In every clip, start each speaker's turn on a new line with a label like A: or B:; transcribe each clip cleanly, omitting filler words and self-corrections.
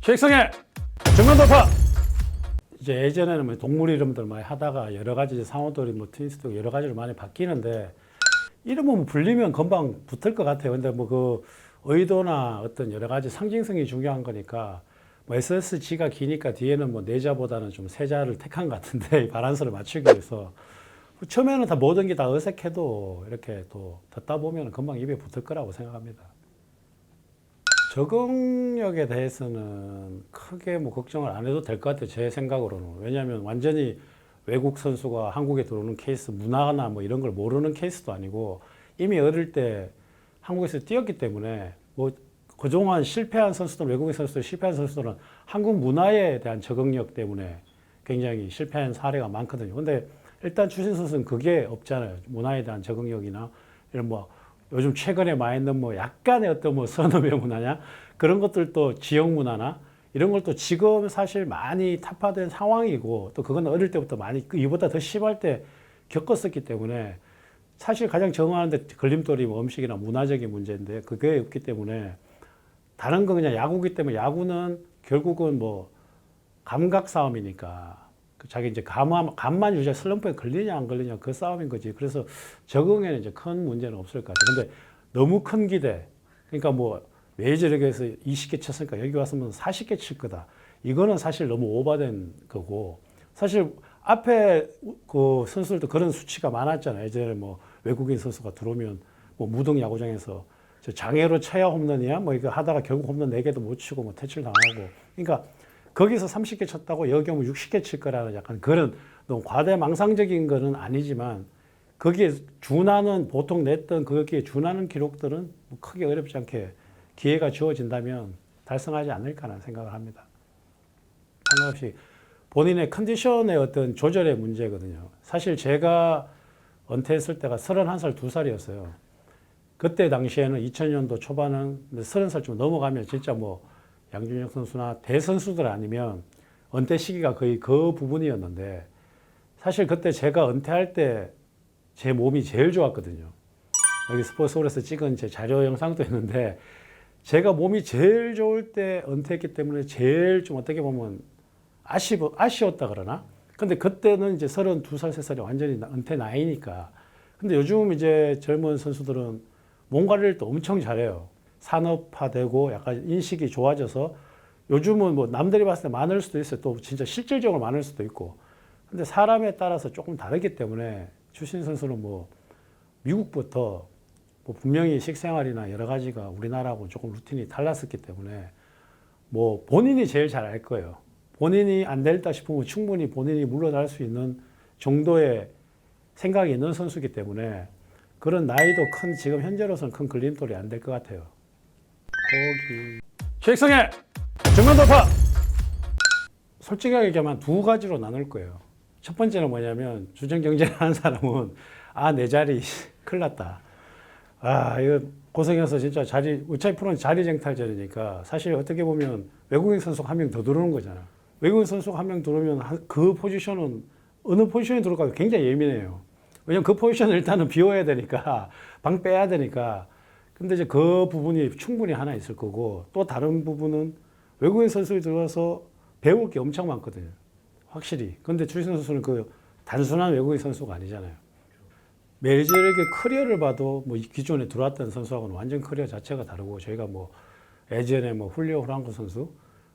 A: 최익성의 정면 돌파. 이제 예전에는 뭐 동물 이름들 많이 하다가 여러 가지 상호들이 뭐 트윈스도 여러 가지로 많이 바뀌는데 이름은 불리면 금방 붙을 것 같아요. 근데 뭐 그 의도나 어떤 여러 가지 상징성이 중요한 거니까 뭐 SSG가 기니까 뒤에는 뭐 네자보다는 좀 세자를 택한 것 같은데 바란스를 맞추기 위해서 처음에는 다 모든 게 다 어색해도 이렇게 또 듣다 보면 금방 입에 붙을 거라고 생각합니다. 적응력에 대해서는 크게 뭐 걱정을 안 해도 될 것 같아요. 제 생각으로는. 왜냐하면 완전히 외국 선수가 한국에 들어오는 케이스, 문화나 뭐 이런 걸 모르는 케이스도 아니고 이미 어릴 때 한국에서 뛰었기 때문에 뭐 그동안 실패한 선수들, 외국인 선수들, 실패한 선수들은 한국 문화에 대한 적응력 때문에 굉장히 실패한 사례가 많거든요. 근데 일단 추신 선수는 그게 없잖아요. 문화에 대한 적응력이나 이런 뭐 요즘 최근에 많이 있는 뭐 약간의 어떤 뭐 선업의 문화냐 그런 것들도 지역 문화나 이런 걸 또 지금 사실 많이 타파된 상황이고 또 그건 어릴 때부터 많이 이보다 더 심할 때 겪었었기 때문에 사실 가장 적응하는데 걸림돌이 뭐 음식이나 문화적인 문제인데 그게 없기 때문에 다른 거 그냥 야구기 때문에 야구는 결국은 뭐 감각 싸움이니까 자기 이제 감만 유지해 슬럼프에 걸리냐 안 걸리냐 그 싸움인 거지. 그래서 적응에는 이제 큰 문제는 없을 것 같아요. 근데 너무 큰 기대. 그러니까 뭐 메이저리그에서 20개 쳤으니까 여기 왔으면 40개 칠 거다. 이거는 사실 너무 오버된 거고 사실 앞에 그 선수들도 그런 수치가 많았잖아요. 예전에 뭐 외국인 선수가 들어오면 뭐 무등 야구장에서 저 장애로 쳐야 홈런이야 뭐 이거 하다가 결국 홈런 4개도 못 치고 뭐 퇴출 당하고 그러니까 거기서 30개 쳤다고 여기 오면 60개 칠 거라는 약간 그런 너무 과대망상적인 거는 아니지만 거기에 준하는 보통 냈던 거기에 준하는 기록들은 뭐 크게 어렵지 않게 기회가 주어진다면 달성하지 않을까라는 생각을 합니다. 상관없이 본인의 컨디션의 어떤 조절의 문제거든요. 사실 제가 은퇴했을 때가 31살, 2살이었어요. 그때 당시에는 2000년도 초반은 30살쯤 넘어가면 진짜 뭐 양준혁 선수나 대선수들 아니면 은퇴 시기가 거의 그 부분이었는데 사실 그때 제가 은퇴할 때 제 몸이 제일 좋았거든요. 여기 스포츠홀에서 찍은 제 자료 영상도 있는데 제가 몸이 제일 좋을 때 은퇴했기 때문에 제일 좀 어떻게 보면 아쉬웠다 그러나? 근데 그때는 이제 32살, 3살이 완전히 은퇴 나이니까. 근데 요즘 이제 젊은 선수들은 몸 관리를 또 엄청 잘해요. 산업화되고 약간 인식이 좋아져서 요즘은 뭐 남들이 봤을 때 많을 수도 있어요. 또 진짜 실질적으로 많을 수도 있고. 근데 사람에 따라서 조금 다르기 때문에 추신 선수는 뭐 미국부터 뭐 분명히 식생활이나 여러 가지가 우리나라하고 조금 루틴이 달랐었기 때문에 뭐 본인이 제일 잘 알 거예요. 본인이 안 됐다 싶으면 충분히 본인이 물러날 수 있는 정도의 생각이 있는 선수이기 때문에 그런 나이도 큰 지금 현재로서는 큰 걸림돌이 안 될 것 같아요. 거기 최익성의 정면 돌파. 솔직하게 얘기하면 두 가지로 나눌 거예요. 첫 번째는 뭐냐면 주전 경쟁을 하는 사람은 내 자리 큰일 났다. 이거 고생해서 진짜 자리 어차피 프로는 자리 쟁탈전이니까 사실 어떻게 보면 외국인 선수가 한 명 더 들어오는 거잖아. 외국인 선수가 한 명 들어오면 그 포지션은 어느 포지션에 들어올까 굉장히 예민해요. 왜냐면 그 포지션을 일단은 비워야 되니까 방 빼야 되니까. 근데 이제 그 부분이 충분히 하나 있을 거고 또 다른 부분은 외국인 선수들이 들어와서 배울 게 엄청 많거든요. 확실히. 근데 추신 선수는 그 단순한 외국인 선수가 아니잖아요. 메이저리그 커리어를 봐도 뭐 기존에 들어왔던 선수하고는 완전 커리어 자체가 다르고 저희가 뭐 예전에 뭐 훌리오 프랑코 선수,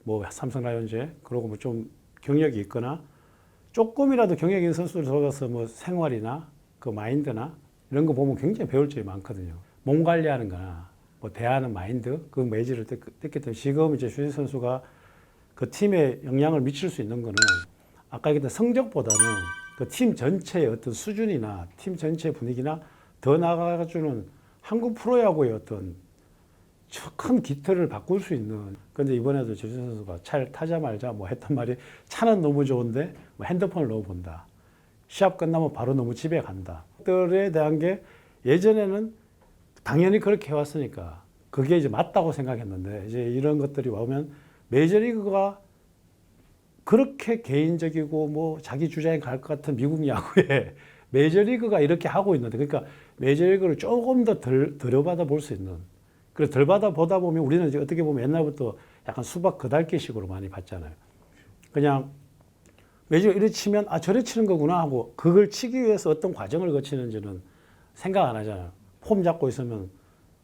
A: 뭐 삼성 라이온즈 그러고 뭐 좀 경력이 있거나 조금이라도 경력 있는 선수들 들어가서 뭐 생활이나 그 마인드나 이런 거 보면 굉장히 배울 점이 많거든요. 몸 관리하는 거나 뭐 대하는 마인드 그 메이저를 뗐기 때문에 지금 이제 추신 선수가 그 팀에 영향을 미칠 수 있는 거는 아까 얘기했던 성적보다는 그 팀 전체의 어떤 수준이나 팀 전체 분위기나 더 나아가주는 한국 프로야구의 어떤 큰 기틀을 바꿀 수 있는. 근데 이번에도 조준 선수가 차를 타자마자 뭐 했단 말이 차는 너무 좋은데 뭐 핸드폰을 너무 본다. 시합 끝나면 바로 너무 집에 간다. 들에 대한 게 예전에는 당연히 그렇게 해왔으니까 그게 이제 맞다고 생각했는데 이제 이런 것들이 오면 메이저리그가 그렇게 개인적이고 뭐 자기 주장에 갈 것 같은 미국 야구에 메이저리그가 이렇게 하고 있는데 그러니까 메이저리그를 조금 더 들여받아 볼 수 있는 그래서 덜 받아 보다 보면 우리는 이제 어떻게 보면 옛날부터 약간 수박 그달기식으로 많이 봤잖아요. 그냥 매주 이래 치면 아 저래 치는 거구나 하고 그걸 치기 위해서 어떤 과정을 거치는지는 생각 안 하잖아요. 폼 잡고 있으면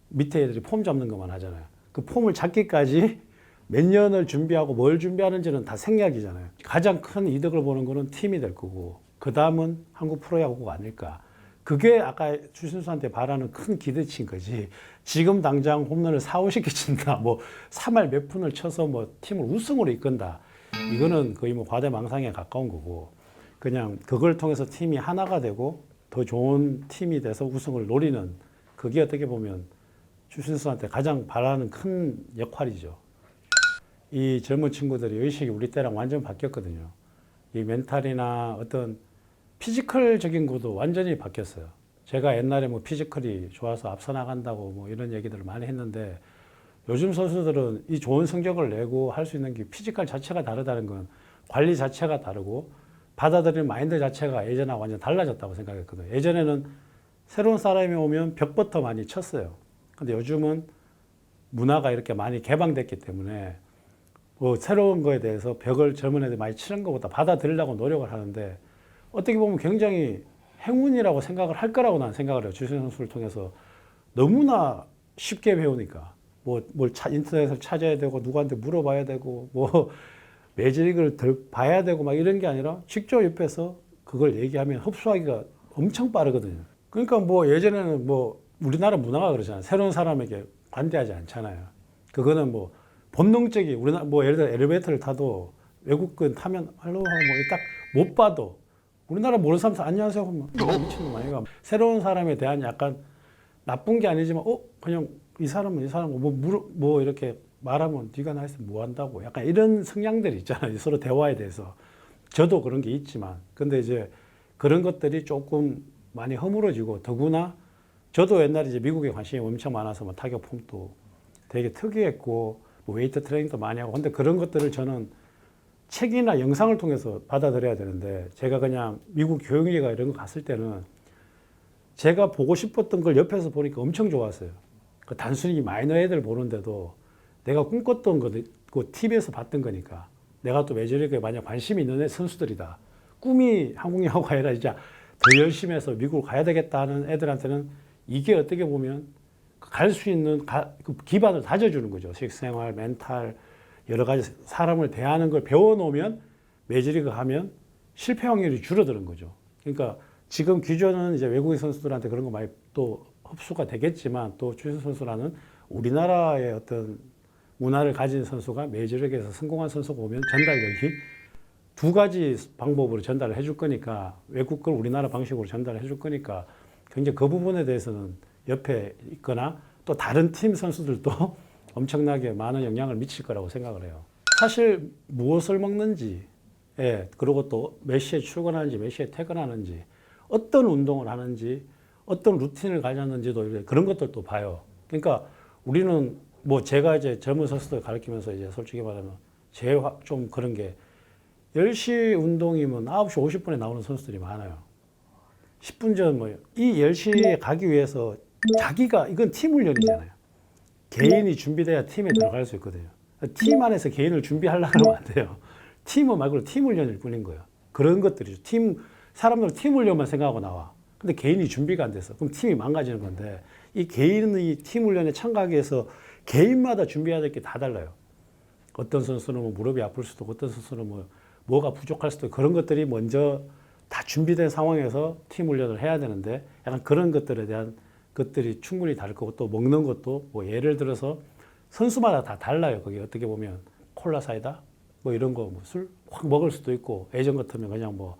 A: 밑에 애들이 폼 잡는 것만 하잖아요. 그 폼을 잡기까지 몇 년을 준비하고 뭘 준비하는지는 다 생략이잖아요. 가장 큰 이득을 보는 거는 팀이 될 거고 그 다음은 한국 프로야구가 아닐까. 그게 아까 추신수한테 바라는 큰 기대치인 거지. 지금 당장 홈런을 4, 50개 친다. 뭐 3할 몇 푼을 쳐서 뭐 팀을 우승으로 이끈다. 이거는 거의 뭐 과대망상에 가까운 거고 그냥 그걸 통해서 팀이 하나가 되고 더 좋은 팀이 돼서 우승을 노리는 그게 어떻게 보면 추신수한테 가장 바라는 큰 역할이죠. 이 젊은 친구들이 의식이 우리 때랑 완전 바뀌었거든요. 이 멘탈이나 어떤 피지컬적인 것도 완전히 바뀌었어요. 제가 옛날에 뭐 피지컬이 좋아서 앞서 나간다고 뭐 이런 얘기들을 많이 했는데 요즘 선수들은 이 좋은 성적을 내고 할 수 있는 게 피지컬 자체가 다르다는 건 관리 자체가 다르고 받아들이는 마인드 자체가 예전하고 완전 달라졌다고 생각했거든요. 예전에는 새로운 사람이 오면 벽부터 많이 쳤어요. 근데 요즘은 문화가 이렇게 많이 개방됐기 때문에 뭐 새로운 거에 대해서 벽을 젊은 애들 많이 치는 것보다 받아들이려고 노력을 하는데 어떻게 보면 굉장히 행운이라고 생각을 할 거라고 나는 생각을 해요. 주신 선수를 통해서 너무나 쉽게 배우니까 뭘 인터넷을 찾아야 되고 누구한테 물어봐야 되고 뭐 메이저리그를 덜 봐야 되고 막 이런 게 아니라 직접 옆에서 그걸 얘기하면 흡수하기가 엄청 빠르거든요. 그러니까 뭐 예전에는 뭐 우리나라 문화가 그러잖아요. 새로운 사람에게 관대하지 않잖아요. 그거는 뭐 본능적이 우리나라 뭐 예를 들어 엘리베이터를 타도 외국은 타면 할로 하고 뭐 딱 못 봐도 우리나라 모르는 사람한테 안녕하세요 하면 미친놈 아니가 새로운 사람에 대한 약간 나쁜 게 아니지만 그냥 이 사람은 뭐 이렇게 말하면 네가 나한테 뭐 한다고 약간 이런 성향들이 있잖아요. 서로 대화에 대해서 저도 그런 게 있지만 근데 이제 그런 것들이 조금 많이 허물어지고 더구나 저도 옛날에 이제 미국에 관심이 엄청 많아서 뭐 타격 폼도 되게 특이했고 뭐 웨이트 트레이닝도 많이 하고 근데 그런 것들을 저는 책이나 영상을 통해서 받아들여야 되는데 제가 그냥 미국 교육리가 이런 거 갔을 때는 제가 보고 싶었던 걸 옆에서 보니까 엄청 좋았어요. 그 단순히 마이너 애들 보는데도 내가 꿈꿨던 거, 그 TV에서 봤던 거니까 내가 또 메이저리그에 만약 관심이 있는 선수들이다. 꿈이 한국 야구가 아니라 진짜 더 열심히 해서 미국을 가야 되겠다 하는 애들한테는 이게 어떻게 보면 갈 수 있는 그 기반을 다져주는 거죠. 식생활, 멘탈, 여러 가지 사람을 대하는 걸 배워놓으면 메이저리그 하면 실패 확률이 줄어드는 거죠. 그러니까 지금 기존은 이제 외국인 선수들한테 그런 거 많이 또 흡수가 되겠지만 또 추신 선수라는 우리나라의 어떤 문화를 가진 선수가 메이저리그에서 성공한 선수가 오면 전달력이 두 가지 방법으로 전달을 해줄 거니까 외국 걸 우리나라 방식으로 전달을 해줄 거니까 굉장히 그 부분에 대해서는 옆에 있거나 또 다른 팀 선수들도 엄청나게 많은 영향을 미칠 거라고 생각을 해요. 사실 무엇을 먹는지, 그리고 또 몇 시에 출근하는지, 몇 시에 퇴근하는지, 어떤 운동을 하는지, 어떤 루틴을 가졌는지도 그런 것들도 봐요. 그러니까 우리는 뭐 제가 이제 젊은 선수들 가르치면서 이제 솔직히 말하면 좀 그런 게 10시 운동이면 9시 50분에 나오는 선수들이 많아요. 10분 전 뭐 이 10시에 가기 위해서 자기가 이건 팀 훈련이잖아요. 개인이 준비돼야 팀에 들어갈 수 있거든요. 팀 안에서 개인을 준비하려고 하면 안 돼요. 팀은 말고 팀 훈련일 뿐인 거예요. 그런 것들이죠. 사람들은 팀 훈련만 생각하고 나와. 근데 개인이 준비가 안 돼서 그럼 팀이 망가지는 건데 이 개인의 팀 훈련에 참가하기 위해서 개인마다 준비해야 될 게 다 달라요. 어떤 선수는 뭐 무릎이 아플 수도 있고 어떤 선수는 뭐가 부족할 수도 있고 그런 것들이 먼저 다 준비된 상황에서 팀 훈련을 해야 되는데 약간 그런 것들에 대한 것들이 충분히 다를 거고 또 먹는 것도 뭐 예를 들어서 선수마다 다 달라요. 거기 어떻게 보면 콜라 사이다 뭐 이런 거 술 확 먹을 수도 있고 예전 같으면 그냥 뭐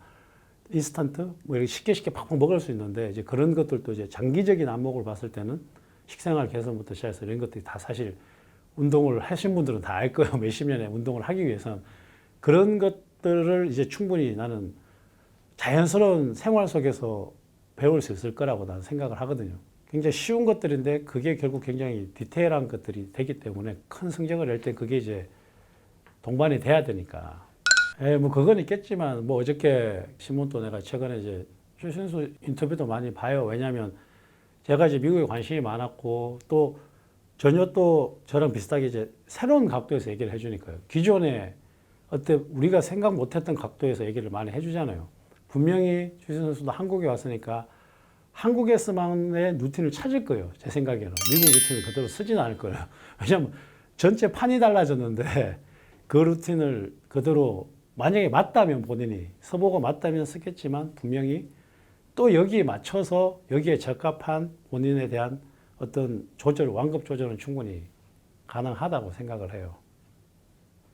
A: 인스턴트 뭐 이렇게 쉽게 팍팍 먹을 수 있는데 이제 그런 것들도 이제 장기적인 안목을 봤을 때는 식생활 개선부터 시작해서 이런 것들이 다 사실 운동을 하신 분들은 다 알 거예요. 몇십 년의 운동을 하기 위해서는 그런 것들을 이제 충분히 나는 자연스러운 생활 속에서 배울 수 있을 거라고 나는 생각을 하거든요. 굉장히 쉬운 것들인데 그게 결국 굉장히 디테일한 것들이 되기 때문에 큰 성적을 낼 때 그게 이제 동반이 돼야 되니까. 뭐 그건 있겠지만 뭐 어저께 신문도 내가 최근에 이제 추신수 인터뷰도 많이 봐요. 왜냐하면 제가 이제 미국에 관심이 많았고 또 전혀 또 저랑 비슷하게 이제 새로운 각도에서 얘기를 해주니까요. 기존에 어때 우리가 생각 못했던 각도에서 얘기를 많이 해주잖아요. 분명히 추신수 선수도 한국에 왔으니까 한국에서만의 루틴을 찾을 거예요. 제 생각에는 미국 루틴을 그대로 쓰지는 않을 거예요. 왜냐하면 전체 판이 달라졌는데 그 루틴을 그대로 만약에 맞다면 본인이 서보고 맞다면 쓰겠지만 분명히 또 여기에 맞춰서 여기에 적합한 본인에 대한 어떤 조절, 완급 조절은 충분히 가능하다고 생각을 해요.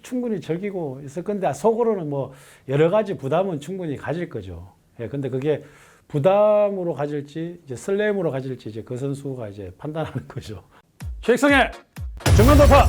A: 충분히 즐기고 있을 건데 속으로는 뭐 여러 가지 부담은 충분히 가질 거죠. 예, 근데 그게 부담으로 가질지 이제 설렘으로 가질지 이제 그 선수가 이제 판단하는 거죠. 최익성의 정면 돌파.